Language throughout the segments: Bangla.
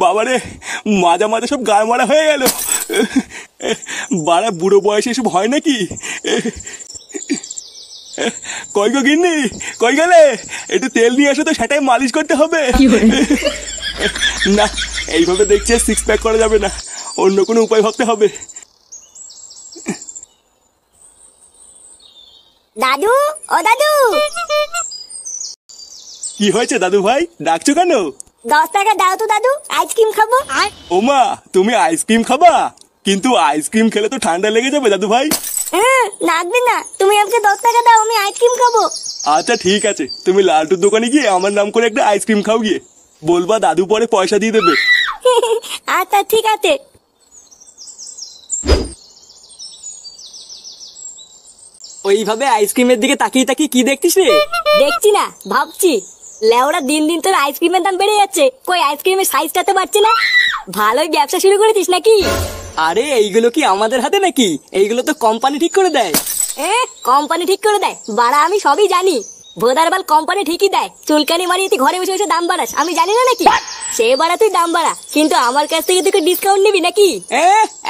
বাবারে, মাজা মাজা সব গায়ে মারা হয়ে গেল। বাড়া, বুড়ো বয়সে এসব হয় নাকি? কই গো গিন্নি, কই গেলে? একটু তেল নিয়ে আসো তো, সেটাই মালিশ করতে হবে। না, এইভাবে দেখছি সিক্স প্যাক করা যাবে না, অন্য কোনো উপায় ভাবতে হবে। দাদু, ও দাদু। কি হয়েছে দাদু ভাই, ডাকছো কেন? 10 টাকা দাও তো দাদু, আইসক্রিম খাবো। ওমা, তুমি আইসক্রিম খাবা? কিন্তু আইসক্রিম খেলে তো ঠান্ডা লেগে যাবে দাদু ভাই। লাগবে না, তুমি আমাকে 10 টাকা দাও, আমি আইসক্রিম খাবো। আচ্ছা ঠিক আছে, তুমি লালটুর দোকানে গিয়ে আমার নাম করে একটা আইসক্রিম খাও গিয়ে। বলবা দাদু পরে পয়সা দিয়ে দেবে। আচ্ছা ঠিক আছে। ওইভাবে আইসক্রিমের দিকে তাকিয়ে তাকিয়ে কি দেখছিস রে? দেখছি না, ভাবছি। লেওরা দিন দিন তোর আইসক্রিমের দাম বেড়ে যাচ্ছে, কই আইসক্রিমের সাইজটা তো বাড়ছে না। ভালোই ব্যবসা শুরু করেছিস নাকি? আরে এইগুলো কি আমাদের হাতে নাকি? এইগুলো তো কোম্পানি ঠিক করে দেয়। কোম্পানি ঠিক করে দেয়? বাড়া, আমি সবই জানি। ভোদারবাল কোম্পানি ঠিকই দেয়। চুলকানি মারিয়ে তুই ঘরে বসে বসে দাম বাড়াস, আমি জানি না নাকি? সে বাড়া তুই দাম বাড়া, কিন্তু আমার কাছ থেকে তুই ডিসকাউন্ট নিবি নাকি?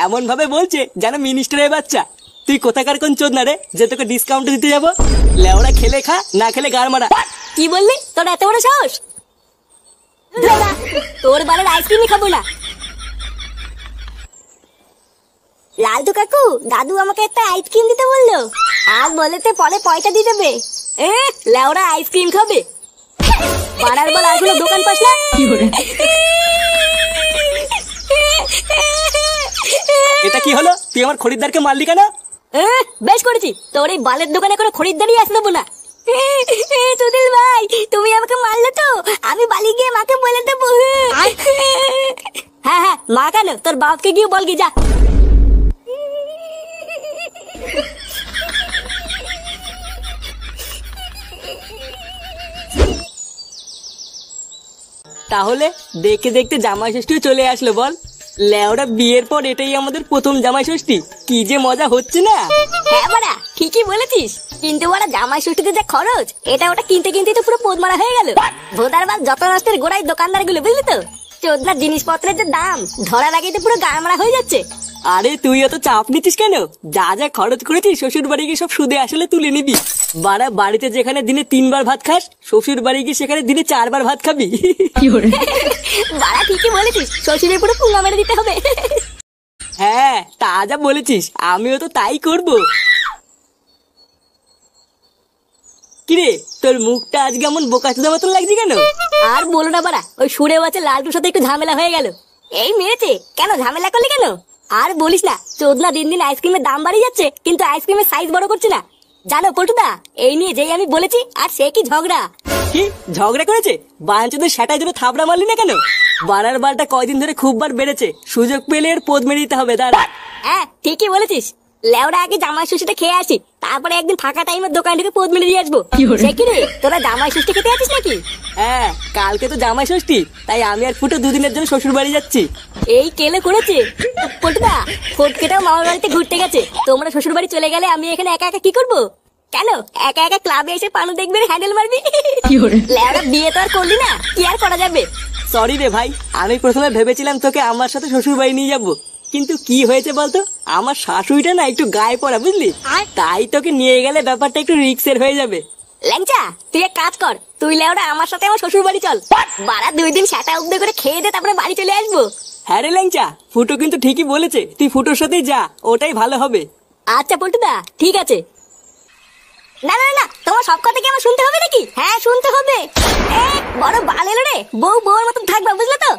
এমন ভাবে বলছে যেন মিনিস্টারের বাচ্চা। তুই কোথাকার কোন চোদ না রে যে তোকে ডিসকাউন্ট দিতে যাবো? লেওড়া খেলে খা, না খেলে গার মারা। কি বললি? তোর এত বড় সাহস? তোর বাড়ির আইসক্রিমই খাবো না। লালটু কাকু, দাদু আমাকে একটা আইসক্রিম দিতে বললো, আর বলেতে পরে পয়সা দিয়ে দেবে। লেওরা আইসক্রিম খাবে? পাড়ার বল, আর কোনো দোকান পাস না? এটা কি হলো? তুই আমার খরিদ্দারকে মারলি কেন? বেশ করেছি, তোর এই বালের দোকানে কোনো খরিদ্দারই আসতে দেবো না। সুনীল ভাই, তুমি আমাকে মারলে তো, আমি বালি গিয়ে মাকে বলে দেবো। হ্যাঁ হ্যাঁ, মা কেন, তোর বাপকে গিয়ে বল গিয়ে যা। তাহলে দেখতে দেখতে জামাই ষষ্ঠীও চলে আসলো বল। লেওরা বিয়ের পর এটাই আমাদের প্রথম জামাই ষষ্ঠী, কি যে মজা হচ্ছে না। হ্যাঁ বাড়া, ঠিকই বলেছিস, কিন্তু বাড়া জামাই ষষ্ঠীতে যা খরচ, এটা ওটা কিনতে কিনতে তো পুরো পোদ মারা হয়ে গেল। ভোদার বাল যত নষ্টের গোড়ায় দোকানদার গুলো, বুঝলি তো? চোদনা জিনিসপত্রের যে দাম, ধরার আগেই তো পুরো গা মারা হয়ে যাচ্ছে। আরে তুই অত চাপ নিচ্ছিস কেন? যা যা খরচ করেছিস শ্বশুর বাড়ি গিয়ে সব সুদে আসলে তুলে নিবি। বাড়া, বাড়িতে যেখানে দিনে 3 বার ভাত খাস, শ্বশুর বাড়ি গিয়ে সেখানে দিনে 4 বার ভাত খাবি। বাড়া ঠিকই বলেছিস, শ্বশুরের পুরো পুঙ্গা মেরে দিতে হবে। হ্যাঁ, তা যা বলেছিস, আমিও তো তাই করব। কিরে, তোর মুখটা আজকে এমন বোকাচোদা মতন লাগছে কেন? আর বলো না বাড়া, ওই সুরে বাচ্চা লালটুর সাথে একটু ঝামেলা হয়ে গেল। এই মেরেছে কেন? ঝামেলা করলি কেন? আর বলিস না, চোদনা দিন দিন আইসক্রিমের দাম বাড়িয়ে যাচ্ছে, কিন্তু আইসক্রিমের সাইজ বড় করছে না। জানো পল্টুদা, এই নিয়ে যেই আমি বলেছি, আর সে কি ঝগড়া। কি ঝগড়া করেছে? বাঞ্চদের সেটাই জন্য থাবড়া মারলি না কেন? বাড়ার বালটা কয়দিন ধরে খুব বার বেড়েছে, সুযোগ পেলে এর পোদ মেরে দিতে হবে। দাঁড়া। হ্যাঁ ঠিকই বলেছিস, লেওরা আগে জামাই ষষ্ঠীটা খেয়ে আসি, তারপরে একদিন ফাঁকা টাইমের দোকান থেকে পোদ মেরে দিয়ে আসবো। সে কি রে, তোরা জামাই ষষ্ঠী খেতে আছিস নাকি? হ্যাঁ, কালকে তো জামাই ষষ্ঠী, তাই আমি আর ফুটো 2 দিনের জন্য শ্বশুর বাড়ি যাচ্ছি। এই কেলে করেছে পল্টুদা, ফটকেটাও মামার বাড়িতে ঘুরতে গেছে, তোমরা শ্বশুর বাড়ি চলে গেলে আমি এখানে একা একা কি করবো? কেন একা একা ক্লাবে এসে পানু দেখবে, হ্যান্ডেল মারবি? লেওরা বিয়ে তো আর করলি না, কি আর করা যাবে। সরি রে ভাই, আমি প্রথমে ভেবেছিলাম তোকে আমার সাথে শ্বশুর বাড়ি নিয়ে যাবো, কিন্তু কি হয়েছে বলতো, আমার শাশুড়িটা না একটু গায়ে পড়া, বুঝলি? তাই তোকে নিয়ে গেলে ব্যাপারটা একটু রিক্সের হয়ে যাবে। ল্যাংচা, তুই এক কাজ কর, তুই লেওরা আমার সাথে আমার শ্বশুর বাড়ি চল। বাড়া 2 দিন সেটা উদ্দে করে খেয়ে দে, তারপরে বাড়ি চলে আসবো। হ্যাঁ রে ল্যাংচা, ফুটো কিন্তু ঠিকই বলেছে, তুই ফুটোর সাথেই যা, ওটাই ভালো হবে। আচ্ছা পল্টুদা, ঠিক আছে। না না না, তোমার সব কথা কি আমার শুনতে হবে নাকি? হ্যাঁ শুনতে হবে। বড় বাল এলো রে, বউ বউর মতন থাকবা, বুঝলে তো?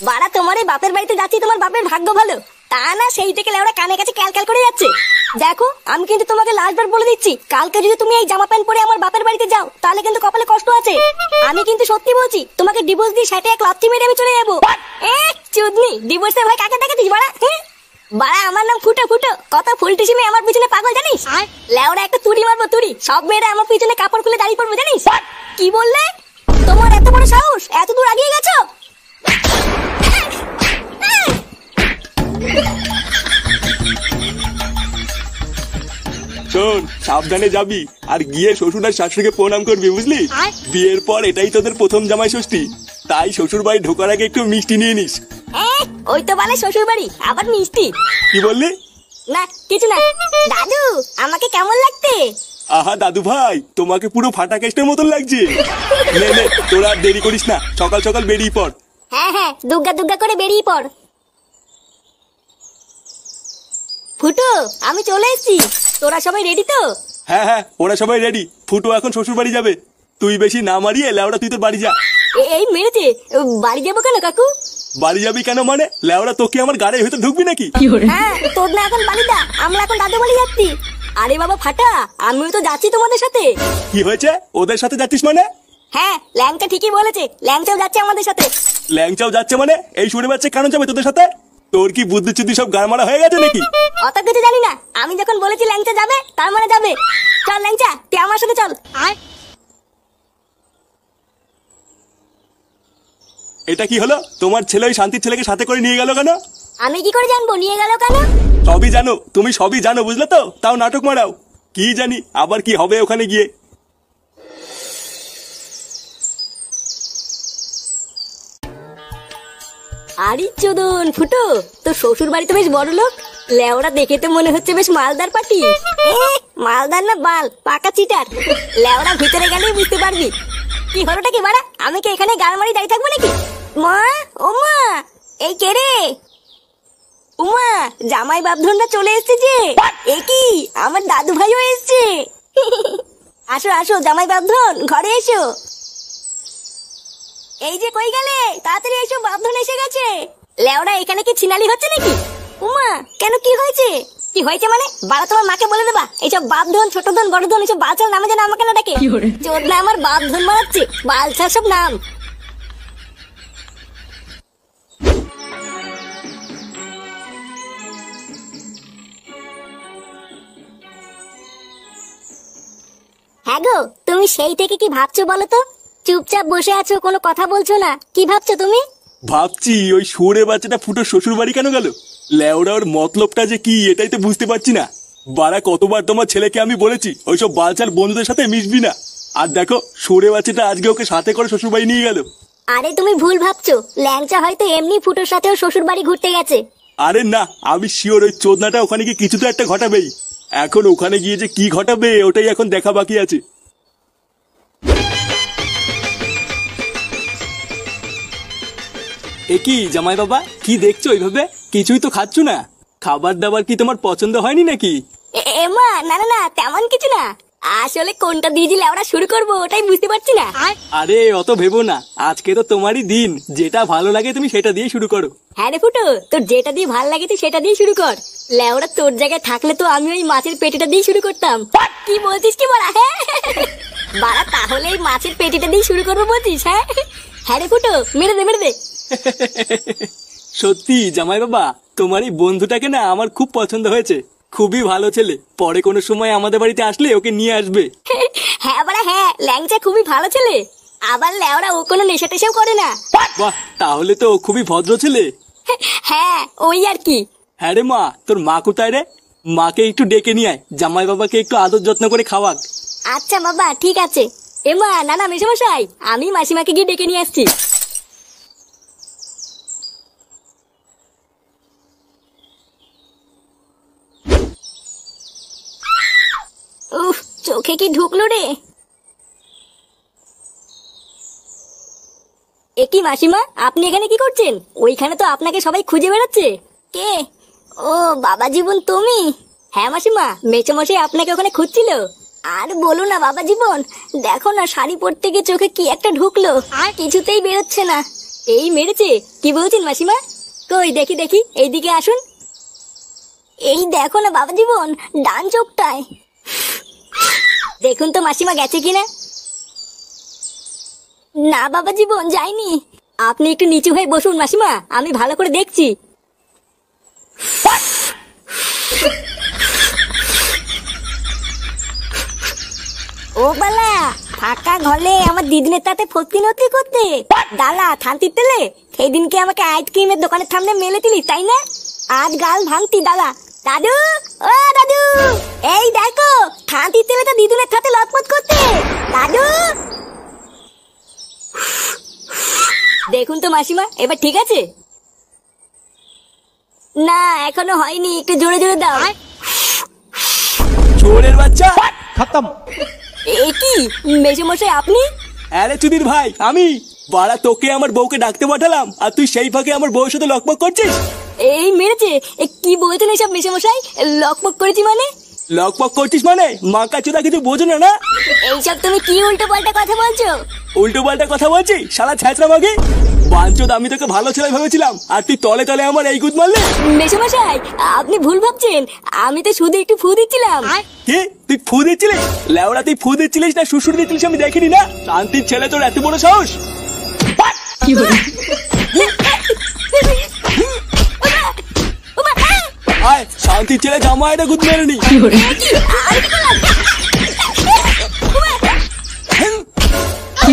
বাড়া, তোমার এই বাপের বাড়িতে যাচ্ছি, তোমার বাপের ভাগ্য ভালো, তা না সেই থেকে লেওরা কানে কাছে ক্যালক্যাল করে যাচ্ছে। দেখো, আমি কিন্তু তোমাকে লাস্টবার বলে দিচ্ছি, কালকে যদি তুমি এই জামা প্যান্ট পরে আমার বাপের বাড়িতে যাও, তাহলে কিন্তু কপালে কষ্ট আছে। আমি কিন্তু সত্যি বলছি, তোমাকে ডিভোর্স দিয়ে সেটা এক লাথি মেরে আমি চলে যাবো। চুদনি, ডিভোর্সের ভয় কাকে দেখাতিস বাড়া? বাড়া, আমার নাম ফুটো, ফুটো, কত ফুলটিসি মেয়ে আমার পিছনে পাগল জানিস? লেওরা একটা তুড়ি মারবো, তুড়ি, সব মেয়েরা আমার পিছনে কাপড় খুলে দাঁড়িয়ে পড়বে জানিস? কি বললে? তোমার এত বড় সাহস, এত দূর আগিয়ে গেছো? শোন, সাবধানে যাবি, আর গিয়ে শ্বশুর আর শাশুড়িকে প্রণাম করবি, বুঝলি? বিয়ের পর এটাই তোদের প্রথম জামাই ষষ্ঠী। তাই শ্বশুর বাড়ি ঢোকার আগে একটু মিষ্টি নিয়ে নিস। ওই তো বলে শ্বশুর বাড়ি আবার মিষ্টি। কি বললি? না কিছু না। দাদু আমাকে কেমন লাগতে? আহা দাদু ভাই, তোমাকে পুরো ফাটা কেস্টের মতন লাগছে। নে নে, তোরা আর দেরি করিস না, সকাল সকাল বেরিয়ে পড়। হ্যাঁ হ্যাঁ, দুগ্গা দুগ্গা করে বেরিয়ে পড়। ফুটো আমি চলে এসেছি, তোরা সবাই রেডি তো? হ্যাঁ হ্যাঁ, ওরা সবাই রেডি। ফুটো এখন শ্বশুর বাড়ি যাবে। তুই বেশি না মারিয়ে লেওড়া তুই তোর বাড়ি যা। এই মেরেছে, বাড়ি যাবো কেন কাকু? বাড়ি যাবি কেন মানে? লেওড়া তোকে আমার গাড়ির ভিতর ঢুকবি নাকি? হ্যাঁ, তোর না এখন বাড়ি দা, আমরা এখন দাদু বাড়ি যাচ্ছি। আরে বাবা ফাটা, আমিও তো যাচ্ছি তোমাদের সাথে। কি হয়েছে? ওদের সাথে যাচ্ছিস মানে? হ্যাঁ, ল্যাংচা ঠিকই বলেছে, ল্যাংচাও যাচ্ছে আমাদের সাথে। ল্যাংচাও যাচ্ছে মানে? এই শুনে বাচ্চা কেন যাবে তোদের সাথে? তোর কি বুদ্ধি চুদ্ধি সব গাড় মারা হয়ে গেছে নাকি? অত কিছু জানি না, আমি যখন বলেছি ল্যাংচা যাবে তার মানে যাবে। চল ল্যাংচা, তুই আমার সাথে চল। এটা কি হলো? তোমার ছেলে ওই শান্তির ছেলেকে সাথে করে নিয়ে গেল কেন? আমি কি করে জানবো নিয়ে গেল কেন? সবই জানো, তুমি সবই জানো, বুঝলে তো? তাও নাটক মারাও। কি জানি আবার কি হবে ওখানে গিয়ে। আরে চোদন ফুটো, তো শ্বশুর বাড়ি তো বেশ বড় লোক। লেওড়া দেখে তো মনে হচ্ছে বেশ মালদার পাটি। মালদার না বাল, পাকা চিটার। লেওড়া ভিতরে গেলেই বুঝতে পারবি। কি হলোটা কি বাড়া? আমি কি এখানে গাল মারি দাঁড়িয়ে থাকবো নাকি? মা, ও মা, এই কে রে? উমা, জামাই বাপধনটা চলে এসেছে যে। এ কি, আমার দাদু ভাইও এসেছে। আসো আসো জামাই বাপধন, ঘরে এসো। এই যে কই গেলে, তাড়াতাড়ি এসো, বাপধন এসে গেছে। লেওড়া এখানে কি ছিনালি হচ্ছে নাকি? উমা, কেন কি হয়েছে? কি হয়েছে মানে? বাড়া তোমার মাকে বলে দেবা এইসব বাপধন, ছোট ধন, বড় ধন এইসব বালছাল নামে যেন আমাকে না ডাকে। চোদনা আমার বাপধন মারাচ্ছে, বালছাল সব নাম। হ্যাঁ গো, তুমি সেই থেকে কি ভাবছো বলো তো? চুপচাপ বসে আছো, কোনো কথা বলছো না, কি ভাবছো তুমি? ভাবছি ওই শুয়োরে বাচ্চাটা ফুটো শ্বশুর বাড়ি কেন গেল। লেওড়া ওর মতলবটা যে কি এটাই তো বুঝতে পারছি না। বাড়া কতবার তোমার ছেলেকে আমি বলেছি ওইসব বালচাল বন্ধুদের সাথে মিশবি না। আর দেখো শুয়োরে বাচ্চাটা আজকে ওকে সাথে করে শ্বশুর বাড়ি নিয়ে গেল। আরে তুমি ভুল ভাবছো, ল্যাংচা হয়তো এমনি ফুটোর সাথেও শ্বশুর বাড়ি ঘুরতে গেছে। আরে না, আমি শিওর ওই চোদনাটা ওখানে গিয়ে কিছু তো একটা ঘটাবেই। এখন ওখানে গিয়ে যে কি ঘটাবে ওটাই এখন দেখা বাকি আছে। এ কি জামাই বাবা, কি দেখছো ওইভাবে? কিছুই তো খাচ্ছ না। খাবার দাবার কি তোমার পছন্দ হয়নি নাকি? এমা, না না না, তেমন কিছু না। আসলে কোনটা দিয়ে দিলে আমরা শুরু করবো ওটাই বুঝতে পারছি না। আরে অত ভেবো না, আজকে তো তোমারই দিন, যেটা ভালো লাগে তুমি সেটা দিয়ে শুরু করো। হ্যাঁ রে ফুটো, তোর যেটা দিয়ে ভালো লাগে তুই সেটা দিয়ে শুরু কর। লেওরা তোর জায়গায় থাকলে তো আমি ওই মাছের পেটিটা দিয়ে শুরু করতাম। কি বলছিস কি বলা? হ্যাঁ বাড়া, তাহলে এই মাছের পেটিটা দিয়ে শুরু করবো বলছিস? হ্যাঁ হ্যাঁ রে ফুটো, মেরে দে মেরে দে। সত্যি জামাই বাবা, তোমার এই বন্ধুটাকে না আমার খুব পছন্দ হয়েছে। খুবই ভালো ছেলে, পরে কোনো সময় আমাদের বাড়িতে আসলে ওকে নিয়ে আসবে। হ্যাঁ বাড়া হ্যাঁ, ল্যাংচা খুবই ভালো ছেলে। আবার লেওরা ও কোনো নেশা টেশাও করে না। বাহ, তাহলে তো ও খুবই ভদ্র ছেলে। হ্যাঁ ওই আর কি। হ্যাঁ রে মা, তোর মা কোথায় রে? মাকে একটু ডেকে নিয়ে আয়, জামাই বাবাকে একটু আদর যত্ন করে খাওয়াক। আচ্ছা বাবা ঠিক আছে। এমা, না না মেশামশাই, আমি মাসিমাকে গিয়ে ডেকে নিয়ে আসছি। উফ, চোখে কি ঢুকলো রে? একই মাসিমা, আপনি এখানে কি করছেন? ওইখানে তো আপনাকে সবাই খুঁজে বেড়াচ্ছে। কে? ও বাবা জীবন, তুমি? হ্যাঁ মাসিমা, মেচোমশাই আপনাকে ওখানে খুঁজছিল। আর বলো না বাবা জীবন, দেখো না শাড়ি পরতে গিয়ে চোখে কি একটা ঢুকলো, আর কিছুতেই বেরোচ্ছে না। এই মেরেছে? কি বলছেন মাসিমা? কই দেখি দেখি, এইদিকে আসুন। এই দেখো না বাবা জীবন, ডান চোখটায়। দেখুন তো মাসিমা গেছে কিনা। না বাবা জীবন যায়নি। আপনি একটু নিচু হয়ে বসুন মাসিমা, আমি ভালো করে দেখছি। ও বালা, ফাঁকা ঘরে আমার দিদিনের তাতে ফতি নতি করতে ডালা থানতি তেলে। সেই দিনকে আমাকে আইসক্রিমের দোকানের সামনে মেলে দিলি তাই না? আজ গাল ভাঙতি ডালা। দাদু, ও দাদু, এই দেখো থানতি তেলে তো দিদুনের সাথে লটপট করতে। দাদু দেখুন তো মাসিমা, এবার ঠিক আছে? না এখনো হয়নি, একটু জোরে জোরে দাও। চোরের বাচ্চা। এ কি মেসোমশাই আপনি? আরে চুদির ভাই আমি। বাড়া তোকে আমার বউকে ডাকতে পাঠালাম আর তুই সেই ফাঁকে আমার বউয়ের সাথে লকপক করছিস। এই মেরেছে? কি বলছেন এইসব মেসোমশাই? লকপক করেছি মানে? লকপক করছিস মানে মাকা চোদা কিছু বোঝো না না? এইসব তুমি কি উল্টো পাল্টা কথা বলছো? উল্টো পাল্টা কথা বলছি শালা ছ্যাঁচড়া মাগে। বাঞ্চোদ আমি তোকে ভালো ছেলে ভেবেছিলাম আর তুই তলে তলে আমার এই গুদ মারলি। মেসোমশাই আপনি ভুল ভাবছেন, আমি তো শুধু একটু ফু দিচ্ছিলাম। কি তুই ফু দিচ্ছিলিস? লেওড়া তুই ফু দিচ্ছিলিস না শ্বশুর দিচ্ছিলিস আমি দেখিনি না। শান্তির ছেলে তোর এত বড় সাহস? আয় শান্তির ছেলে জামা এটা গুদ মেরে নি। কি